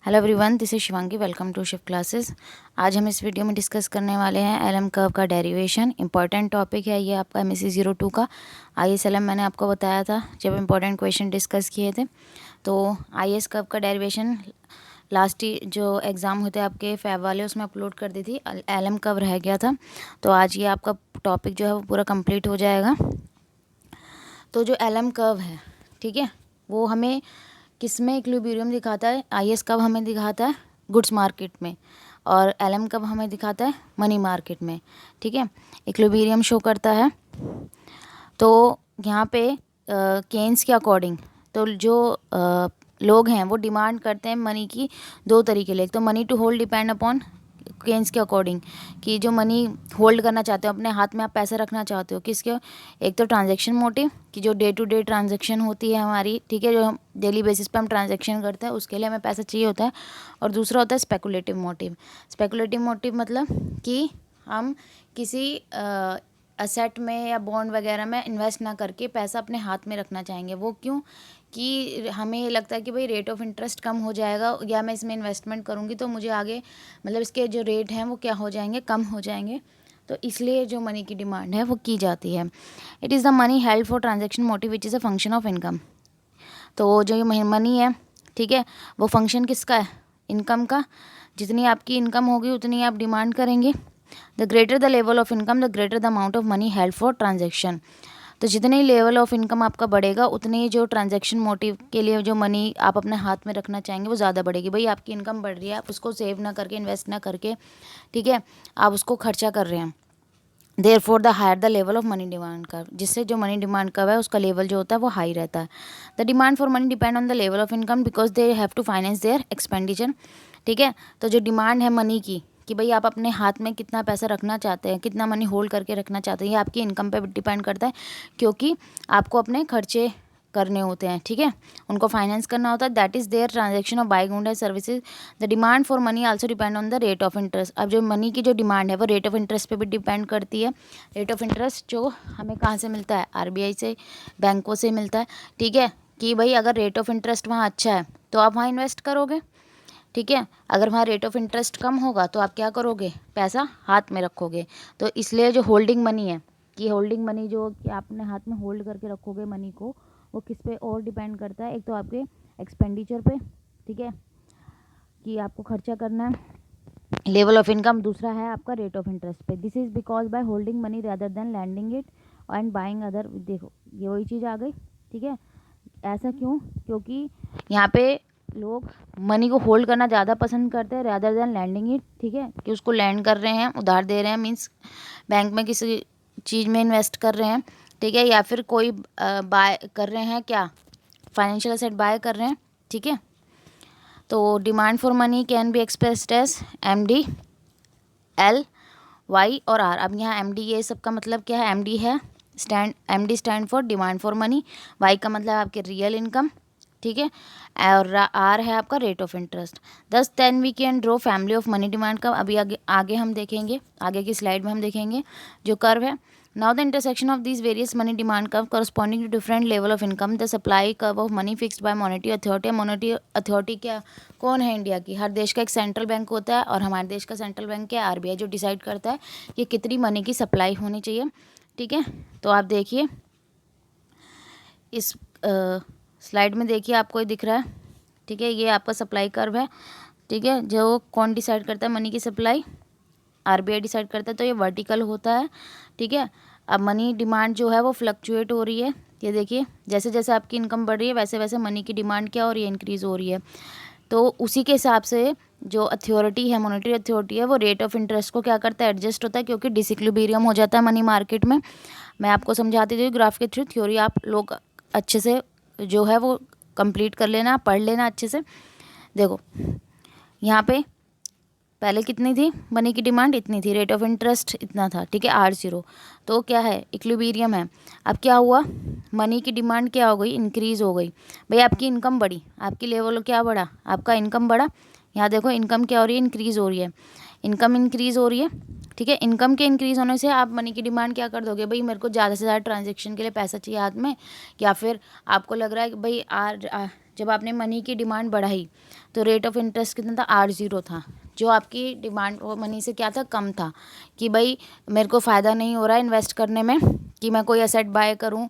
Hello everyone, this is Shivangi. Welcome to shift classes. आज हम इस वीडियो में डिस्कस करने वाले हैं एलएम कर्व का डेरिवेशन। इंपॉर्टेंट टॉपिक है ये आपका एमएससी 02 का आईएस-एलएम। मैंने आपको बताया था जब इंपॉर्टेंट क्वेश्चन डिस्कस किए थे। तो आईएस कर्व का डेरिवेशन लास्ट जो एग्ज़ाम होते हैं आपके फैब वाले उसमें अपलोड कर दी थी। एलएम कर्व रह गया था, तो आज ये आपका टॉपिक जो है वो पूरा कंप्लीट हो जाएगा। तो जो एलएम कर्व है, ठीक है, वो हमें किस में इक्विलिब्रियम दिखाता है? आईएस कब हमें दिखाता है? गुड्स मार्केट में। और एलएम कब हमें दिखाता है? मनी मार्केट में। ठीक है, इक्विलिब्रियम शो करता है। तो यहाँ पे केन्स के अकॉर्डिंग तो जो लोग हैं वो डिमांड करते हैं मनी की दो तरीके ले। एक तो money to hold depend upon Keynes के अकॉर्डिंग कि जो मनी होल्ड करना चाहते हो, अपने हाथ में आप पैसा रखना चाहते हो, किसके? एक तो ट्रांजैक्शन मोटिव कि जो डे टू डे ट्रांजैक्शन होती है हमारी, ठीक है, जो हम डेली बेसिस पे हम ट्रांजैक्शन करते हैं उसके लिए हमें पैसा चाहिए होता है। और दूसरा होता है स्पेकुलेटिव मोटिव। स्पेकुलेटिव मोटिव मतलब कि हम किसी असेट में या बॉन्ड वगैरह में इन्वेस्ट ना करके पैसा अपने हाथ में रखना चाहेंगे। वो क्यों? कि हमें ये लगता है कि भाई रेट ऑफ इंटरेस्ट कम हो जाएगा, या मैं इसमें इन्वेस्टमेंट करूँगी तो मुझे आगे मतलब इसके जो रेट हैं वो क्या हो जाएंगे? कम हो जाएंगे। तो इसलिए जो मनी की डिमांड है वो की जाती है। It is the money held for transaction motive which is a function of income. तो जो ये मनी है, ठीक है, वो फंक्शन किसका है? इनकम का। जितनी आपकी इनकम होगी उतनी आप डिमांड करेंगे। The greater the level of income the greater the amount of money held for transaction. तो जितने लेवल ऑफ इनकम आपका बढ़ेगा उतने ही जो ट्रांजैक्शन मोटिव के लिए जो मनी आप अपने हाथ में रखना चाहेंगे वो ज़्यादा बढ़ेगी। भाई आपकी इनकम बढ़ रही है, आप उसको सेव ना करके, इन्वेस्ट ना करके, ठीक है, आप उसको खर्चा कर रहे हैं। Therefore the higher the level of money demand curve, जिससे जो मनी डिमांड कर्व है उसका लेवल जो होता है वो हाई रहता है। The demand for money depend on the level of income because they have to finance their expenditure. ठीक है, तो जो डिमांड है मनी की कि भाई आप अपने हाथ में कितना पैसा रखना चाहते हैं, कितना मनी होल्ड करके रखना चाहते हैं, ये आपकी इनकम पे डिपेंड करता है, क्योंकि आपको अपने खर्चे करने होते हैं, ठीक है, उनको फाइनेंस करना होता है। That is their transaction of buying goods and services. The demand for money also depend on the rate of interest. अब जो मनी की जो डिमांड है वो रेट ऑफ इंटरेस्ट पे भी डिपेंड करती है। रेट ऑफ इंटरेस्ट जो हमें कहाँ से मिलता है? आरबीआई से, बैंकों से मिलता है। ठीक है, कि भाई अगर रेट ऑफ इंटरेस्ट वहाँ अच्छा है तो आप वहाँ इन्वेस्ट करोगे, ठीक है। अगर वहाँ रेट ऑफ इंटरेस्ट कम होगा तो आप क्या करोगे? पैसा हाथ में रखोगे। तो इसलिए जो होल्डिंग मनी है, कि होल्डिंग मनी जो कि आप अपने हाथ में होल्ड करके रखोगे मनी को, वो किस पे और डिपेंड करता है? एक तो आपके एक्सपेंडिचर पे, ठीक है, कि आपको खर्चा करना है, लेवल ऑफ इनकम। दूसरा है आपका रेट ऑफ इंटरेस्ट पे। This is because by holding money rather than landing it and buying other. देखो ये वही चीज़ आ गई, ठीक है। ऐसा क्यों? क्योंकि यहाँ पे लोग मनी को होल्ड करना ज़्यादा पसंद करते हैं रादर देन लैंडिंग इट, ठीक है, कि उसको लैंड कर रहे हैं, उधार दे रहे हैं, मीन्स बैंक में किसी चीज़ में इन्वेस्ट कर रहे हैं, ठीक है, या फिर कोई बाय कर रहे हैं, क्या फाइनेंशियल एसेट बाय कर रहे हैं, ठीक है। तो demand for money can be expressed as MD, L, Y और आर। अब यहाँ एमडी ये सब का मतलब क्या है? एमडी है MD stand for demand for money, Y का मतलब आपके रियल इनकम, ठीक है, और आर है आपका rate of interest. Thus then we can draw family of money demand का। अभी आगे हम देखेंगे, आगे की स्लाइड में हम देखेंगे जो कर्व है। Now the intersection of these various money demand curve corresponding to different level of income the supply curve of money fixed by monetary authority. Monetary authority क्या कौन है? इंडिया की। हर देश का एक सेंट्रल बैंक होता है और हमारे देश का सेंट्रल बैंक क्या है? आरबीआई, जो डिसाइड करता है कि कितनी मनी की सप्लाई होनी चाहिए, ठीक है। तो आप देखिए इस स्लाइड में, देखिए आपको ये दिख रहा है, ठीक है, ये आपका सप्लाई कर्व है, ठीक है। जो कौन डिसाइड करता है मनी की सप्लाई? आरबीआई डिसाइड करता है। तो ये वर्टिकल होता है, ठीक है। अब मनी डिमांड जो है वो फ्लक्चुएट हो रही है, ये देखिए, जैसे जैसे आपकी इनकम बढ़ रही है वैसे वैसे मनी की डिमांड क्या हो रही है? इंक्रीज़ हो रही है। तो उसी के हिसाब से जो अथॉरिटी है, मॉनेटरी अथॉरिटी है, वो रेट ऑफ इंटरेस्ट को क्या करता है? एडजस्ट होता है, क्योंकि डिसइक्विलिब्रियम हो जाता है मनी मार्केट में। मैं आपको समझाती थी ग्राफ के थ्रू, थ्योरी आप लोग अच्छे से जो है वो कंप्लीट कर लेना, पढ़ लेना अच्छे से। देखो यहाँ पे पहले कितनी थी मनी की डिमांड? इतनी थी, रेट ऑफ इंटरेस्ट इतना था, ठीक है, R0। तो क्या है? इक्विलिब्रियम है। अब क्या हुआ? मनी की डिमांड क्या हो गई? इंक्रीज़ हो गई। भाई आपकी इनकम बढ़ी, आपकी लेवल क्या बढ़ा? आपका इनकम बढ़ा। यहाँ देखो इनकम क्या हो रही है? इंक्रीज़ हो रही है। इनकम इंक्रीज़ हो रही है, ठीक है। इनकम के इंक्रीज़ होने से आप मनी की डिमांड क्या कर दोगे? भाई मेरे को ज़्यादा से ज़्यादा ट्रांजेक्शन के लिए पैसा चाहिए हाथ में, या फिर आपको लग रहा है कि भाई जब आपने मनी की डिमांड बढ़ाई तो रेट ऑफ इंटरेस्ट कितना था, R0 था। जो आपकी डिमांड वो मनी से क्या था, कम था, कि भाई मेरे को फ़ायदा नहीं हो रहा है इन्वेस्ट करने में कि मैं कोई एसेट बाय करूं,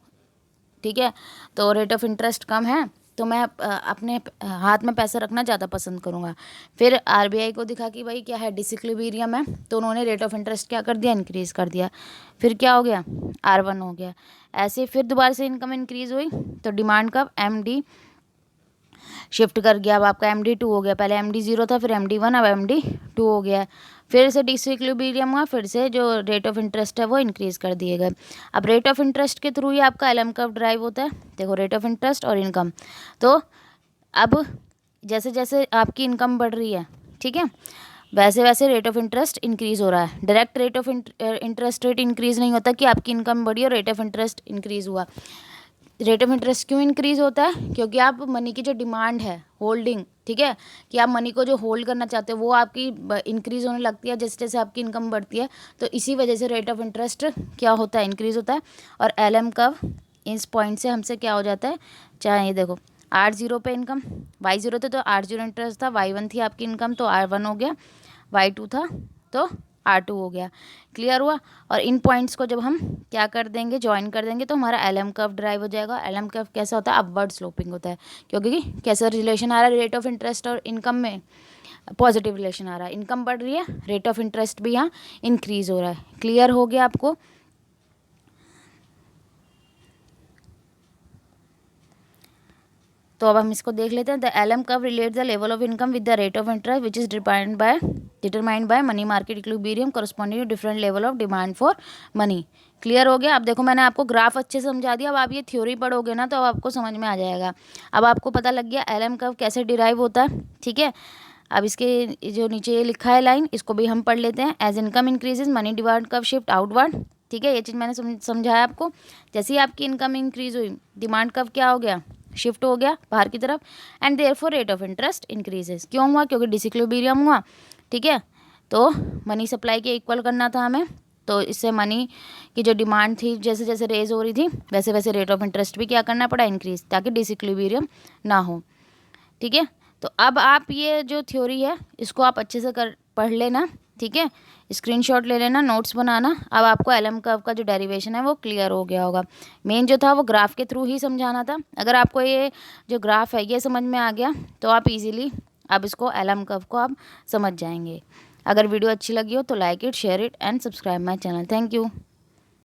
ठीक है, तो रेट ऑफ इंटरेस्ट कम है तो मैं अपने हाथ में पैसा रखना ज़्यादा पसंद करूँगा। फिर RBI को दिखा कि भाई क्या है, डिसइक्विलिब्रियम है, तो उन्होंने रेट ऑफ इंटरेस्ट क्या कर दिया, इंक्रीज़ कर दिया। फिर क्या हो गया, R1 हो गया। ऐसे फिर दोबारा से इनकम इंक्रीज़ हुई तो डिमांड कब, MD शिफ्ट कर गया। अब आपका MD2 हो गया, पहले MD0 था, फिर MD1, अब MD2 हो गया। फिर से डिसइक्विलिब्रियम हुआ, फिर से जो रेट ऑफ इंटरेस्ट है वो इंक्रीज़ कर दिए गए। अब रेट ऑफ इंटरेस्ट के थ्रू ही आपका LM कर्व ड्राइव होता है। देखो, रेट ऑफ इंटरेस्ट और इनकम। तो अब जैसे जैसे आपकी इनकम बढ़ रही है, ठीक है, वैसे वैसे रेट ऑफ इंटरेस्ट इंक्रीज़ हो रहा है। Direct rate of interest rate increase नहीं होता कि आपकी इनकम बढ़ी और रेट ऑफ इंटरेस्ट इंक्रीज़ हुआ। रेट ऑफ इंटरेस्ट क्यों इंक्रीज़ होता है, क्योंकि आप मनी की जो डिमांड है, होल्डिंग, ठीक है, कि आप मनी को जो होल्ड करना चाहते हो वो आपकी इंक्रीज़ होने लगती है जैसे जैसे आपकी इनकम बढ़ती है। तो इसी वजह से रेट ऑफ इंटरेस्ट क्या होता है, इंक्रीज़ होता है। और LM कर्व इस पॉइंट से हमसे क्या हो जाता है, चाहे ये देखो R0 पे इनकम, Y0 थे तो R0 इंटरेस्ट था, Y1 थी आपकी इनकम तो R1 हो गया, Y2 था तो R2 हो गया। क्लियर हुआ। और इन पॉइंट्स को जब हम क्या कर देंगे, ज्वाइन कर देंगे तो हमारा LM कर्व ड्राइव हो जाएगा। LM कर्व कैसा होता है, अपवर्ड स्लोपिंग होता है, क्योंकि कैसा रिलेशन आ रहा है रेट ऑफ इंटरेस्ट और इनकम में, पॉजिटिव रिलेशन आ रहा है। इनकम बढ़ रही है, रेट ऑफ इंटरेस्ट भी यहाँ इंक्रीज हो रहा है। क्लियर हो गया आपको। तो अब हम इसको देख लेते हैं। The LM curve relate the level of income with the rate of interest which is determined by money market equilibrium corresponding to different level of demand for money. Clear हो गया। अब देखो मैंने आपको ग्राफ अच्छे से समझा दिया। अब आप ये थ्योरी पढ़ोगे ना तो अब आपको समझ में आ जाएगा। अब आपको पता लग गया LM कर्व कैसे डिराइव होता है, ठीक है। अब इसके जो नीचे ये लिखा है लाइन, इसको भी हम पढ़ लेते हैं। As income increases money demand curve shift outward, ठीक है, ये चीज़ मैंने समझाया आपको। जैसे ही आपकी इनकम इंक्रीज हुई, डिमांड कर्व क्या हो गया, शिफ्ट हो गया बाहर की तरफ। And therefore rate of interest increases. क्यों हुआ, क्योंकि डिसइक्विलिब्रियम हुआ, ठीक है। तो मनी सप्लाई के इक्वल करना था हमें, तो इससे मनी की जो डिमांड थी जैसे जैसे रेज हो रही थी वैसे वैसे रेट ऑफ इंटरेस्ट भी क्या करना पड़ा, इंक्रीज, ताकि डिसइक्विलिब्रियम ना हो, ठीक है। तो अब आप ये जो थ्योरी है इसको आप अच्छे से पढ़ लेना, ठीक है। स्क्रीनशॉट ले लेना, नोट्स बनाना। अब आपको LM कर्व का जो डेरिवेशन है वो क्लियर हो गया होगा। मेन जो था वो ग्राफ के थ्रू ही समझाना था। अगर आपको ये जो ग्राफ है ये समझ में आ गया तो आप इजीली अब इसको LM कर्व को आप समझ जाएंगे। अगर वीडियो अच्छी लगी हो तो like it, share it and subscribe my channel. Thank you.